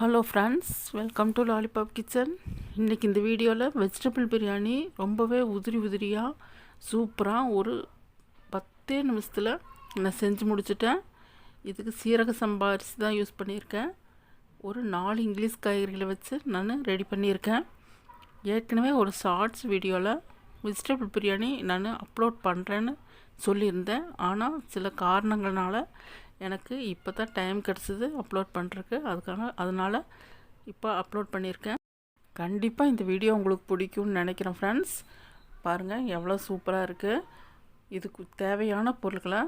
Hello friends, welcome to lollipop kitchen. இன்றைக்கி இந்த வீடியோவில் வெஜிடபிள் பிரியாணி ரொம்பவே உதிரியாக சூப்பராக ஒரு 10 நிமிஷத்தில் நான் செஞ்சு முடிச்சிட்டேன். இதுக்கு சீரக சம்பா அரிசி தான் யூஸ் பண்ணியிருக்கேன். ஒரு 4 இங்கிலீஷ் காய்கறிகளை வச்சு நான் ரெடி பண்ணியிருக்கேன். ஏற்கனவே ஒரு ஷார்ட்ஸ் வீடியோவில் வெஜிடபிள் பிரியாணி நான் அப்லோட் பண்ணுறேன்னு சொல்லியிருந்தேன். ஆனால் சில காரணங்கள்னால எனக்கு இப்போ தான் டைம் கிடச்சிது அப்லோட் பண்ணுறதுக்கு. அதனால் இப்போ அப்லோட் பண்ணியிருக்கேன். கண்டிப்பாக இந்த வீடியோ உங்களுக்கு பிடிக்கும்னு நினைக்கிறேன் ஃப்ரெண்ட்ஸ். பாருங்கள் எவ்வளோ சூப்பராக இருக்குது. இதுக்கு தேவையான பொருட்களை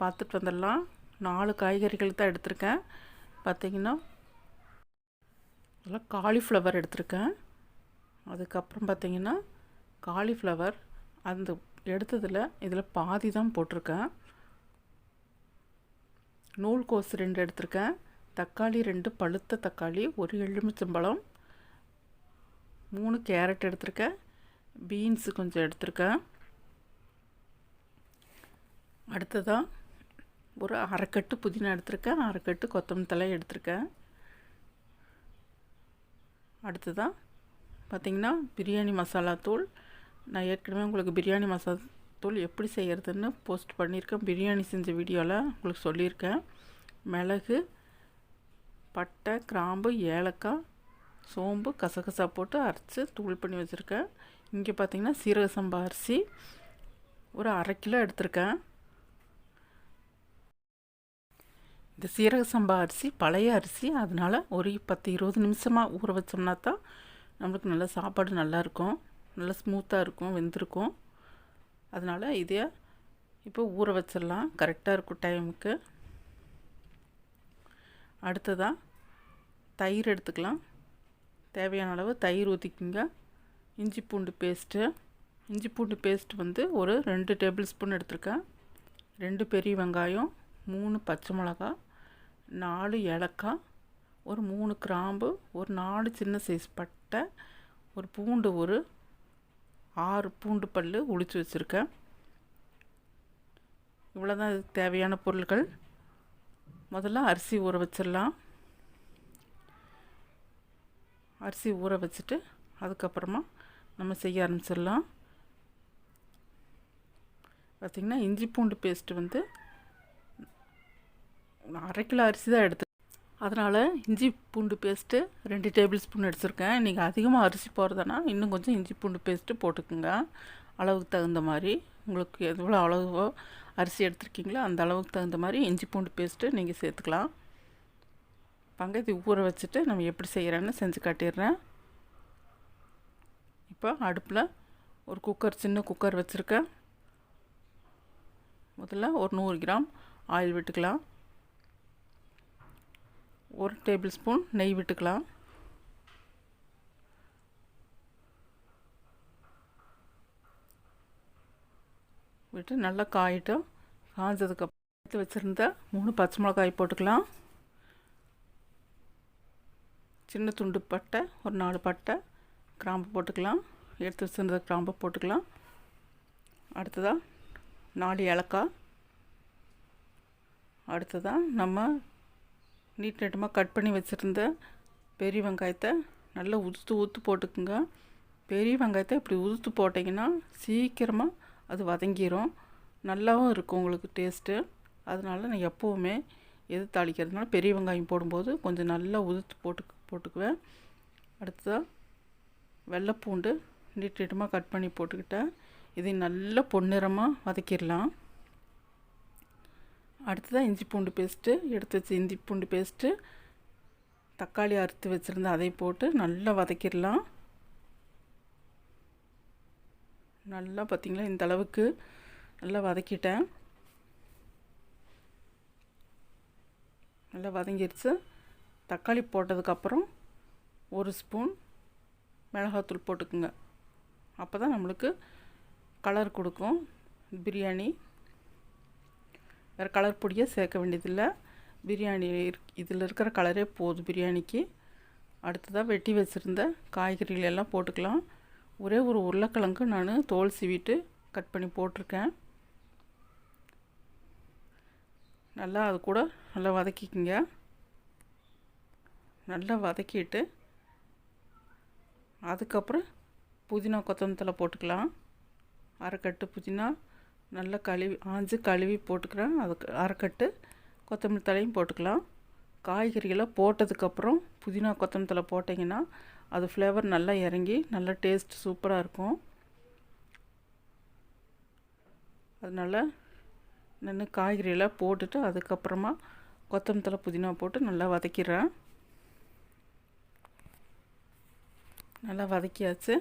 பார்த்துட்டு வந்துடலாம். 4 காய்கறிகள் தான் எடுத்திருக்கேன். பார்த்திங்கன்னா இதில் காலிஃப்ளவர் எடுத்திருக்கேன். அதுக்கப்புறம் பார்த்திங்கன்னா காலிஃப்ளவர் அந்த எடுத்ததில் இதில் பாதி தான் போட்டிருக்கேன். நூல்கோஸ் 2 எடுத்திருக்கேன். தக்காளி 2 பழுத்த தக்காளி, 1 எலுமிச்சம்பழம், 3 கேரட் எடுத்திருக்கேன். பீன்ஸு கொஞ்சம் எடுத்திருக்கேன். அடுத்ததாக ஒரு அரைக்கட்டு புதினா எடுத்திருக்கேன். அரைக்கட்டு கொத்தமல்லி தழை எடுத்திருக்கேன். அடுத்ததாக பார்த்திங்கன்னா பிரியாணி மசாலா தூள். நான் ஏற்கனவே உங்களுக்கு பிரியாணி மசாலா தூள் எப்படி செய்கிறதுன்னு போஸ்ட் பண்ணியிருக்கேன். பிரியாணி செஞ்ச வீடியோவில் உங்களுக்கு சொல்லியிருக்கேன். மிளகு, பட்டை, கிராம்பு, ஏலக்காய், சோம்பு, கசகசா போட்டு அரைச்சி தூள் பண்ணி வச்சுருக்கேன். இங்கே பார்த்திங்கன்னா சீரக சம்பா அரிசி ஒரு 1/2 கிலோ எடுத்திருக்கேன். இந்த சீரக சம்பா அரிசி பழைய அரிசி, அதனால் ஒரு 10-20 நிமிஷமாக ஊற வச்சோம்னா தான் நம்மளுக்கு நல்லா சாப்பாடு நல்லாயிருக்கும், நல்லா ஸ்மூத்தாக இருக்கும், வெந்திருக்கும். அதனால் இதை இப்போ ஊற வச்சிடலாம், கரெக்டாக இருக்கும் டைமுக்கு. அடுத்ததாக தயிர் எடுத்துக்கலாம். தேவையான அளவு தயிர் ஊற்றிக்குங்க. இஞ்சி பூண்டு பேஸ்ட்டு வந்து ஒரு 2 டேபிள் ஸ்பூன் எடுத்திருக்கேன். 2 பெரிய வெங்காயம், 3 பச்சை மிளகா, 4 ஏலக்காய், ஒரு 3 கிராம்பு, ஒரு 4 சின்ன சைஸ் பட்டை, ஒரு பூண்டு, ஒரு 6 பூண்டு பல் உளிச்சு வச்சுருக்கேன். இவ்வளோதான் இதுக்கு தேவையான பொருட்கள். முதல்ல அரிசி ஊற வச்சிடலாம். அரிசி ஊற வச்சுட்டு அதுக்கப்புறமா நம்ம செய்ய ஆரம்பிச்சிடலாம். பார்த்திங்கன்னா இஞ்சி பூண்டு பேஸ்ட்டு வந்து 1/2 கிலோ அரிசி தான் எடுத்து, அதனால் இஞ்சி பூண்டு பேஸ்ட்டு 2 டேபிள் ஸ்பூன் எடுத்துருக்கேன். நீங்கள் அதிகமாக அரிசி போடுறதுனா இன்னும் கொஞ்சம் இஞ்சி பூண்டு பேஸ்ட்டு போட்டுக்குங்க. அளவுக்கு தகுந்த மாதிரி, உங்களுக்கு எவ்வளோ அளவு அரிசி எடுத்துருக்கீங்களோ அந்த அளவுக்கு தகுந்த மாதிரி இஞ்சி பூண்டு பேஸ்ட்டு நீங்கள் சேர்த்துக்கலாம். இது ஊற வச்சுட்டு நம்ம எப்படி செய்கிறேன்னு செஞ்சு காட்டிடுறேன். இப்போ அடுப்பில் ஒரு குக்கர், சின்ன குக்கர் வச்சுருக்கேன். முதல்ல ஒரு 100 கிராம் ஆயில் விட்டுக்கலாம். 1 டேபிள் ஸ்பூன் நெய் விட்டுக்கலாம். விட்டு நல்லா காயிட்டும். காய்ஞ்சதுக்கப்புறம் எடுத்து வச்சுருந்த 3 பச்சை மிளகாய் போட்டுக்கலாம். சின்ன துண்டு பட்டை, ஒரு 4 பட்டை, கிராம்பு போட்டுக்கலாம். எடுத்து வச்சுருந்த கிராம்பு போட்டுக்கலாம். அடுத்ததாக 4 ஏலக்காய். அடுத்ததாக நம்ம நீட்டமாக கட் பண்ணி வச்சுருந்த பெரிய வெங்காயத்தை நல்லா உதுத்து போட்டுக்குங்க. பெரிய வெங்காயத்தை இப்படி உதுத்து போட்டிங்கன்னா சீக்கிரமாக அது வதங்கிடும், நல்லாவும் இருக்கும் உங்களுக்கு டேஸ்ட்டு. அதனால் நான் எப்போவுமே எது தாளிக்கிறதுனால பெரிய வெங்காயம் போடும்போது கொஞ்சம் நல்லா உதுத்து போட்டுக்குவேன். அடுத்ததாக வெள்ளைப்பூண்டு நீட்டமாக கட் பண்ணி போட்டுக்கிட்டேன். இதை நல்லா பொன்னிறமாக வதக்கிடலாம். அடுத்ததாக இஞ்சி பூண்டு பேஸ்ட்டு எடுத்து வச்சு இஞ்சி பூண்டு பேஸ்ட்டு, தக்காளி அறுத்து வச்சுருந்தேன், அதை போட்டு நல்லா வதக்கிடலாம். நல்லா பார்த்திங்களா இந்த அளவுக்கு நல்லா வதக்கிட்டேன். நல்லா வதங்கிடுச்சு. தக்காளி போட்டதுக்கப்புறம் 1 ஸ்பூன் மிளகாத்தூள் போட்டுக்குங்க. அப்போ தான் நம்மளுக்கு கலர் கொடுக்கும் பிரியாணி. வேறு கலர் பொடியை சேர்க்க வேண்டியதில்லை. பிரியாணி இதில் இருக்கிற கலரே போதும் பிரியாணிக்கு. அடுத்ததாக வெட்டி வச்சுருந்த காய்கறிகள் எல்லாம் போட்டுக்கலாம். ஒரே ஒரு உருளைக்கிழங்கு நான் தோல் சீவிட்டு கட் பண்ணி போட்டிருக்கேன். நல்லா அது கூட நல்லா வதக்கிக்கங்க. நல்லா வதக்கிட்டு அதுக்கப்புறம் புதினா கொத்தமல்லி தழை போட்டுக்கலாம். அரைக்கட்டு புதினா நல்லா கழுவி போட்டுக்கிறேன். அதுக்கு அரைக்கட்டு கொத்தமல்லி தழையும் போட்டுக்கலாம். காய்கறிகளை போட்டதுக்கப்புறம் புதினா கொத்தமல்லி தழை போட்டிங்கன்னா அது ஃப்ளேவர் நல்லா இறங்கி நல்லா டேஸ்ட் சூப்பராக இருக்கும். அதனால் நான் காய்கறியெல்லாம் போட்டுட்டு அதுக்கப்புறமா கொத்தமல்லி தழை புதினா போட்டு நல்லா வதக்கிடுறேன். நல்லா வதக்கியாச்சு.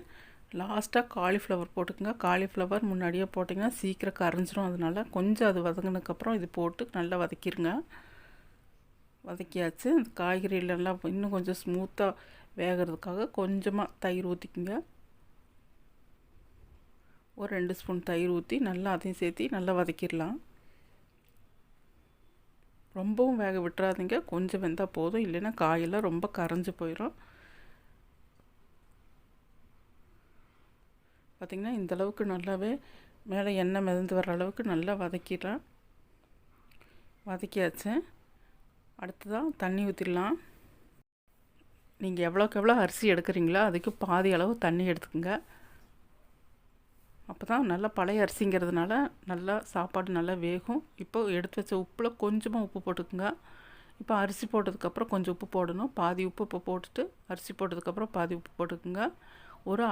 லாஸ்ட்டாக காலிஃப்ளவர் போட்டுக்கோங்க. காலிஃப்ளவர் முன்னாடியே போட்டிங்கன்னா சீக்கிரம் கரைஞ்சிரும். அதனால கொஞ்சம் அது வதங்கினதுக்கப்புறம் இது போட்டு நல்லா வதக்கிடுங்க. வதக்கியாச்சு. இந்த காய்கறிகளெல்லாம் இன்னும் கொஞ்சம் ஸ்மூத்தாக வேகிறதுக்காக கொஞ்சமாக தயிர் ஊற்றிக்குங்க. ஒரு 2 ஸ்பூன் தயிர் ஊற்றி நல்லா அதையும் சேர்த்து நல்லா வதக்கிடலாம். ரொம்பவும் வேக விட்டுறாதீங்க, கொஞ்சம் வெந்தால் போதும், இல்லைன்னா காயெல்லாம் ரொம்ப கரைஞ்சி போயிடும். பார்த்திங்கன்னா இந்தளவுக்கு நல்லாவே மேலே எண்ணெய் மிதந்து வர அளவுக்கு நல்லா வதக்கிடுறேன். வதக்கியாச்சு. அடுத்ததான் தண்ணி ஊற்றிடலாம். நீங்கள் எவ்வளோக்கு எவ்வளோ அரிசி எடுக்கிறீங்களோ அதுக்கு பாதி அளவு தண்ணி எடுத்துக்கோங்க. அப்போ தான் நல்லா பழைய அரிசிங்கிறதுனால நல்லா சாப்பாடு நல்லா வேகும். இப்போ எடுத்து வச்ச உப்பில் கொஞ்சமாக உப்பு போட்டுக்குங்க. இப்போ அரிசி போட்டதுக்கப்புறம் கொஞ்சம் உப்பு போடணும். பாதி உப்பு இப்போ போட்டுட்டு அரிசி போட்டதுக்கப்புறம் பாதி உப்பு போட்டுக்குங்க. ஒரு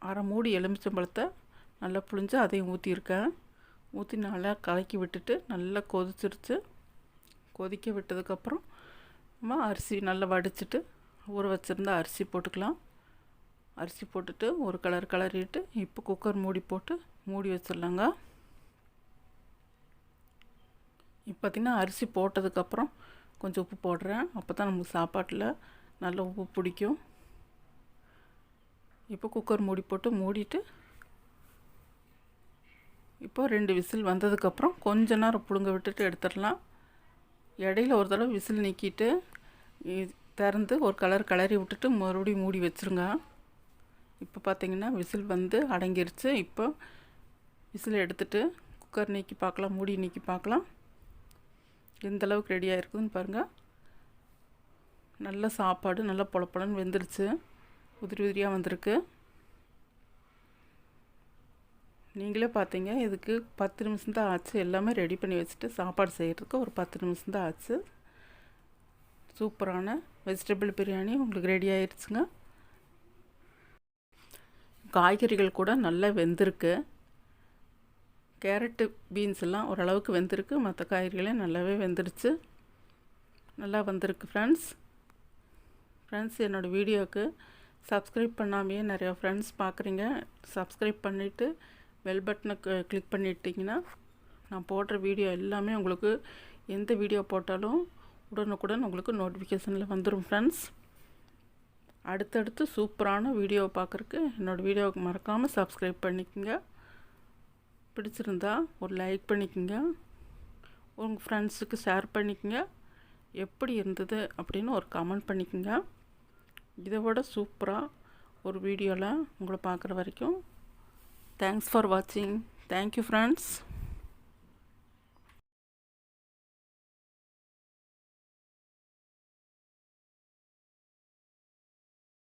அரை மூடி எலுமிச்சம்பழத்தை நல்லா புழிஞ்சு அதையும் ஊற்றிருக்கேன். ஊற்றி நல்லா கலக்கி விட்டுட்டு நல்லா கொதிச்சிருச்சு. கொதிக்க விட்டதுக்கப்புறம் நம்ம அரிசி நல்லா வடிச்சிட்டு ஊற வச்சுருந்தா அரிசி போட்டுக்கலாம். அரிசி போட்டுட்டு ஒரு கிளறிட்டு இப்போ குக்கர் மூடி வச்சிடலாங்க. இப்போ பார்த்திங்கன்னா அரிசி போட்டதுக்கப்புறம் கொஞ்சம் உப்பு போடுறேன். அப்போ தான் நமக்கு சாப்பாட்டில் நல்ல உப்பு பிடிக்கும். இப்போ குக்கர் மூடிட்டு இப்போ 2 விசில் வந்ததுக்கப்புறம் கொஞ்ச நேரம் புழுங்க விட்டுட்டு எடுத்துடலாம். இடையில ஒரு தடவை விசில் நீக்கிட்டு திறந்து ஒரு கிளறி விட்டுட்டு மறுபடியும் மூடி வச்சுருங்க. இப்போ பார்த்திங்கன்னா விசில் வந்து அடங்கிருச்சு. இப்போ விசில் எடுத்துட்டு குக்கர் நீக்கி பார்க்கலாம், மூடி நீக்கி பார்க்கலாம் எந்தளவுக்கு ரெடியாக இருக்குதுன்னு பாருங்கள். நல்ல சாப்பாடு நல்லா பொலன்னு வெந்துருச்சு. உதிரியாக வந்திருக்கு. நீங்களே பார்த்தீங்க, இதுக்கு 10 நிமிஷம் தான் ஆச்சு. எல்லாமே ரெடி பண்ணி வச்சுட்டு சாப்பாடு செய்கிறதுக்கு ஒரு 10 நிமிஷம் தான் ஆச்சு. சூப்பரான வெஜிடபிள் பிரியாணி உங்களுக்கு ரெடி ஆயிடுச்சுங்க. காய்கறிகள் கூட நல்லா வெந்திருக்கு. கேரட்டு பீன்ஸ் எல்லாம் ஓரளவுக்கு வெந்திருக்கு. மற்ற காய்கறிகளே நல்லாவே வெந்துருச்சு. நல்லா வந்திருக்கு ஃப்ரெண்ட்ஸ். என்னோடய வீடியோவுக்கு சப்ஸ்கிரைப் பண்ணாமையே நிறையா ஃப்ரெண்ட்ஸ் பார்க்குறீங்க. சப்ஸ்கிரைப் பண்ணிவிட்டு பெல் பட்டனை கிளிக் பண்ணிட்டிங்கன்னா நான் போடுற வீடியோ எல்லாமே உங்களுக்கு எந்த வீடியோ போட்டாலும் உடனுக்குடன் உங்களுக்கு நோட்டிஃபிகேஷனில் வந்துடும் ஃப்ரெண்ட்ஸ். அடுத்தடுத்து சூப்பரான வீடியோவை பார்க்குறக்கு என்னோடய வீடியோவுக்கு மறக்காமல் சப்ஸ்கிரைப் பண்ணிக்கோங்க. பிடிச்சிருந்தா ஒரு லைக் பண்ணிக்கோங்க. உங்கள் ஃப்ரெண்ட்ஸுக்கு ஷேர் பண்ணிக்கோங்க. எப்படி இருந்தது அப்படின்னு ஒரு கமெண்ட் பண்ணிக்கோங்க. இதை விட சூப்பராக ஒரு வீடியோவில் உங்களை பார்க்குற வரைக்கும் தேங்க்ஸ் ஃபார் வாட்சிங். Thank you friends.